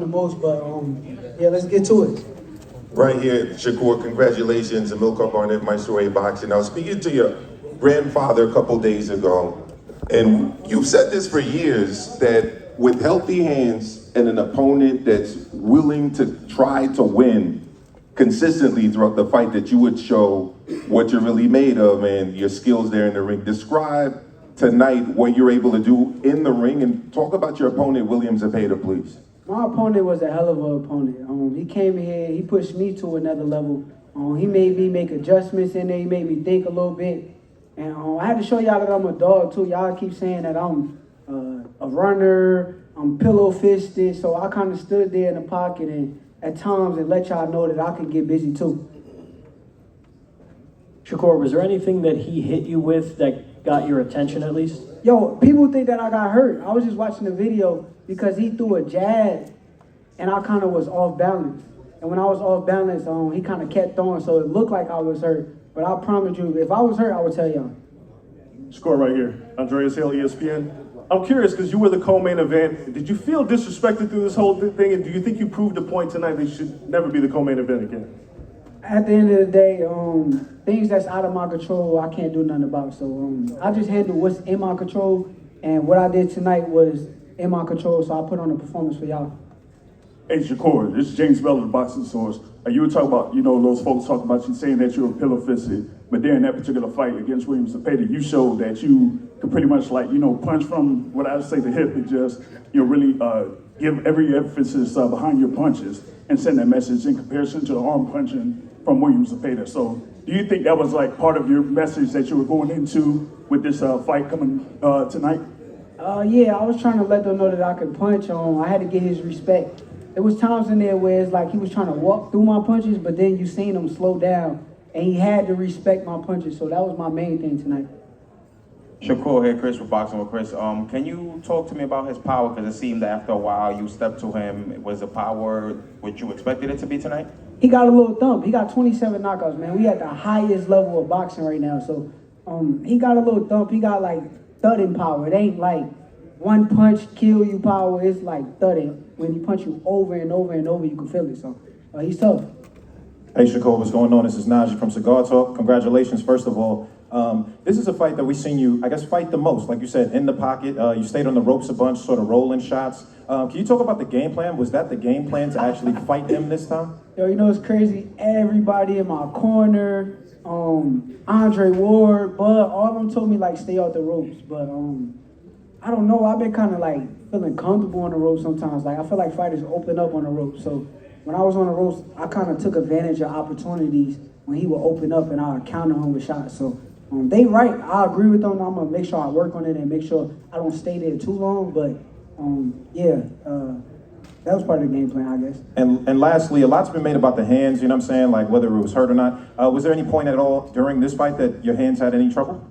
the most, but yeah, let's get to it. Right here, Shakur, congratulations, Amilcar Barnett, Maestro A Boxing. I was speaking to your grandfather a couple days ago, and you've said this for years, that with healthy hands and an opponent that's willing to try to win consistently throughout the fight, that you would show what you're really made of and your skills there in the ring. Describe tonight what you're able to do in the ring, and talk about your opponent, William Zepeda, please. My opponent was a hell of an opponent. He came here, he pushed me to another level. He made me make adjustments in there, he made me think a little bit. And I had to show y'all that I'm a dog too. Y'all keep saying that I'm a runner, I'm pillow-fisted, so I kind of stood there in the pocket and at times and let y'all know that I could get busy too. Shakur, was there anything that he hit you with that got your attention at least? Yo, people think that I got hurt. I was just watching the video because he threw a jab and I kind of was off balance. And when I was off balance, he kind of kept throwing, so it looked like I was hurt. But I promise you, if I was hurt, I would tell y'all. Score right here. Andreas Hill, ESPN. I'm curious, because you were the co-main event. Did you feel disrespected through this whole thing, and do you think you proved a point tonight that you should never be the co-main event again? At the end of the day, things that's out of my control, I can't do nothing about. So I just handle what's in my control, and what I did tonight was in my control, so I put on a performance for y'all. Hey, Shakur, this is James Bell of the Boxing Source. You were talking about, those folks talking about you saying that you were pillow-fisted, but during that particular fight against William Zepeda, you showed that you could pretty much punch from what I would say the hip and just, really give every emphasis behind your punches and send that message in comparison to the arm punching from William Zepeda. So do you think that was like part of your message that you were going into with this fight coming tonight? Yeah, I was trying to let them know that I could punch. I had to get his respect. There was times in there where it's like he was trying to walk through my punches, but then you seen him slow down, and he had to respect my punches, so that was my main thing tonight. Shakur here, Chris with Boxing with Chris. Can you talk to me about his power? Because it seemed that after a while you stepped to him. Was the power what you expected it to be tonight? He got a little thump. He got 27 knockouts, man. We at the highest level of boxing right now, so he got a little thump. He got like thudding power. It ain't like one punch kill you power. It's like thudding. When he punch you over and over and over, you can feel it. So he's tough. Hey Shakur, what's going on? This is Najee from Cigar Talk. Congratulations, first of all. This is a fight that we've seen you, I guess, fight the most. Like you said, in the pocket. You stayed on the ropes a bunch, sort of rolling shots. Can you talk about the game plan? Was that the game plan to actually fight him this time? Yo, it's crazy. Everybody in my corner, Andre Ward, Bud, all of them told me like stay off the ropes. But I don't know. I've been kind of like feeling comfortable on the ropes sometimes. Like I feel like fighters open up on the ropes. So when I was on the ropes, I kind of took advantage of opportunities when he would open up and I would counter him with shots. So they right. I agree with them. I'm gonna make sure I work on it and make sure I don't stay there too long. But that was part of the game plan, I guess. And lastly, a lot's been made about the hands. You know what I'm saying? Like whether it was hurt or not. Was there any point at all during this fight that your hands had any trouble?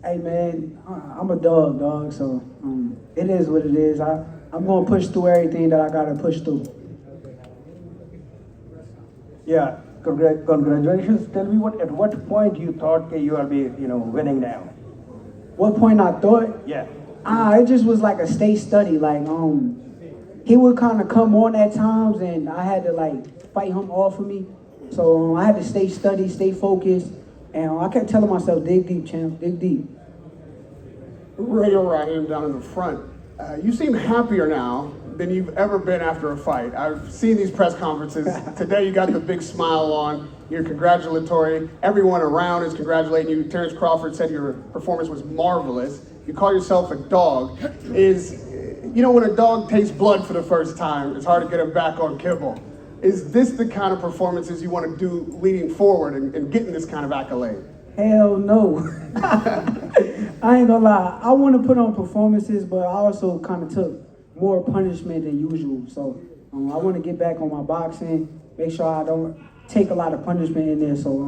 Hey man, I'm a dog. So it is what it is. I'm gonna push through everything that I gotta push through. Yeah, congratulations. Tell me at what point you thought you will be, winning now? What point I thought? Yeah. It just was like a state study. Like he would kind of come on at times, and I had to like fight him off of me. So I had to stay steady, stay focused, and I kept telling myself, dig deep, champ, dig deep. Radio Raheem down in the front. You seem happier now than you've ever been after a fight. I've seen these press conferences. Today you got the big smile on. You're congratulatory. Everyone around is congratulating you. Terrence Crawford said your performance was marvelous. You call yourself a dog. When a dog tastes blood for the first time, it's hard to get him back on kibble. Is this the kind of performances you want to do leading forward and getting this kind of accolade? Hell no. I ain't gonna lie. I want to put on performances, but I also kind of took more punishment than usual. So I want to get back on my boxing, make sure I don't take a lot of punishment in there. So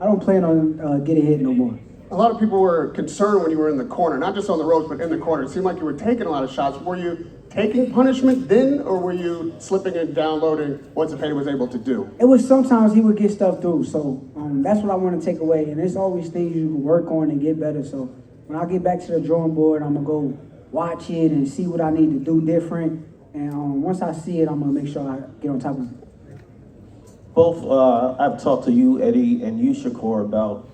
I don't plan on getting hit no more. A lot of people were concerned when you were in the corner, not just on the ropes, but in the corner. It seemed like you were taking a lot of shots. Were you taking punishment then, or were you slipping and downloading what Zepeda was able to do? It was sometimes he would get stuff through, so that's what I want to take away. And there's always things you can work on and get better. So when I get back to the drawing board, I'm going to go watch it and see what I need to do different. And once I see it, I'm gonna make sure I get on top of it. Both, I've talked to you, Eddie, and you, Shakur, about,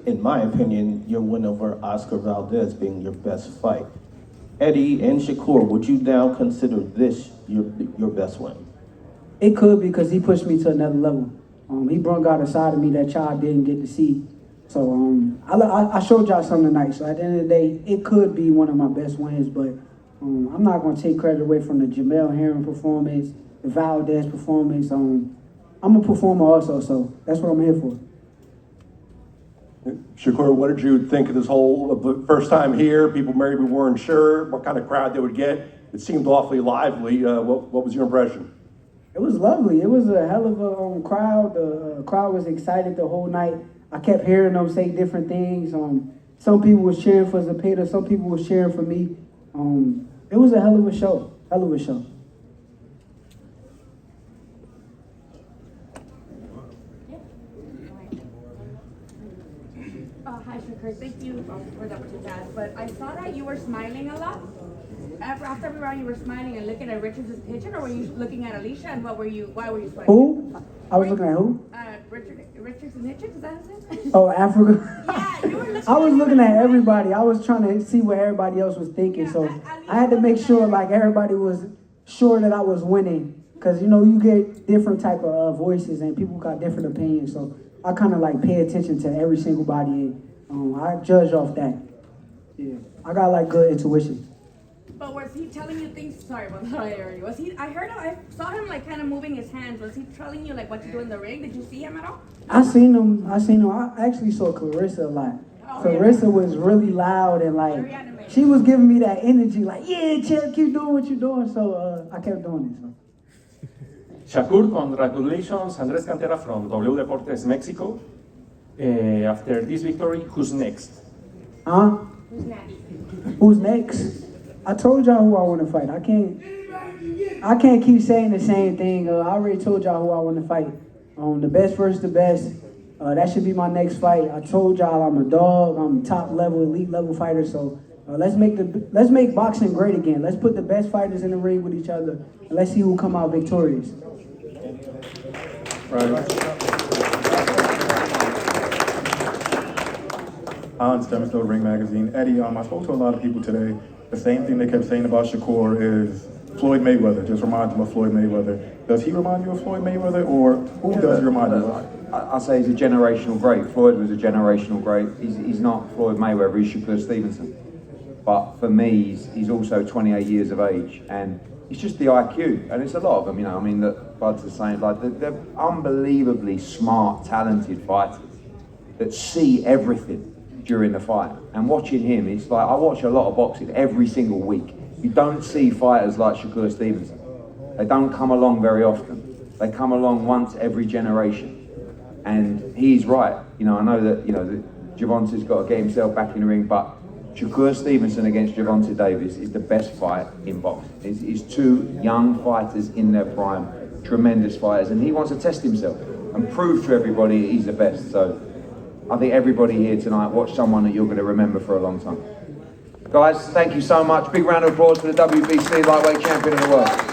in my opinion, your win over Oscar Valdez being your best fight. Eddie and Shakur, would you now consider this your best win? It could be because he pushed me to another level. He brought out a side of me that y'all didn't get to see. So I showed y'all something tonight. So at the end of the day, it could be one of my best wins, but I'm not going to take credit away from the Jamel Herring performance, the Valdez performance. I'm a performer also, so that's what I'm here for. Shakur, what did you think of this whole the first time here? People maybe weren't sure what kind of crowd they would get. It seemed awfully lively. What was your impression? It was lovely. It was a hell of a crowd. The crowd was excited the whole night. I kept hearing them say different things. Some people was cheering for Zepeda. Some people was cheering for me. It was a hell of a show. Hell of a show. Hi, Shakur. Thank you for the opportunity, but I saw that you were smiling a lot. After every round, you were smiling and looking at Richards' pitcher, or were you looking at Alicia? And why were you smiling? Who? I was looking at who? Richards and Hitchens, is that his name? Oh, Africa. Yeah, you were looking I was looking at everybody. I was trying to see what everybody else was thinking. So I had to make sure like everybody was sure that I was winning. Because, you know, you get different type of voices and people got different opinions. So I kind of like pay attention to every single body. And I judge off that. Yeah, I got like good intuition. But was he telling you things? Sorry about that. I saw him like kind of moving his hands. Was he telling you like what to do in the ring? Did you see him at all? I seen him. I actually saw Clarissa a lot. Clarissa was really loud and like she was giving me that energy. Like, yeah, Chip, keep doing what you're doing. So I kept doing it. So. Shakur, congratulations, Andres Cantera from W Deportes Mexico. After this victory, who's next? Huh? Who's next? Who's next? I told y'all who I want to fight. I can't keep saying the same thing. I already told y'all who I want to fight. The best versus the best. That should be my next fight. I told y'all I'm a dog. I'm a top level, elite level fighter. So let's make boxing great again. Let's put the best fighters in the ring with each other, and let's see who come out victorious. Hans Demonstro, Ring Magazine. Eddie, I spoke to a lot of people today. The same thing they kept saying about Shakur is Floyd Mayweather. Just reminds them of Floyd Mayweather. Does he remind you of Floyd Mayweather, or who does he remind you of? I say he's a generational great. Floyd was a generational great. He's not Floyd Mayweather, he's Shakur Stevenson. But for me, he's also 28 years of age, and it's just the IQ, and it's a lot of them, you know. I mean, that Bud's the same. Like they're unbelievably smart, talented fighters that see everything during the fight. And watching him, it's like I watch a lot of boxing every single week. You don't see fighters like Shakur Stevenson. They don't come along very often. They come along once every generation. And he's right. You know, I know that Gervonta's got to get himself back in the ring, but Shakur Stevenson against Gervonta Davis is the best fight in boxing. It's two young fighters in their prime, tremendous fighters, and he wants to test himself and prove to everybody he's the best. So I think everybody here tonight watched someone that you're going to remember for a long time. Guys, thank you so much. Big round of applause for the WBC lightweight champion of the world.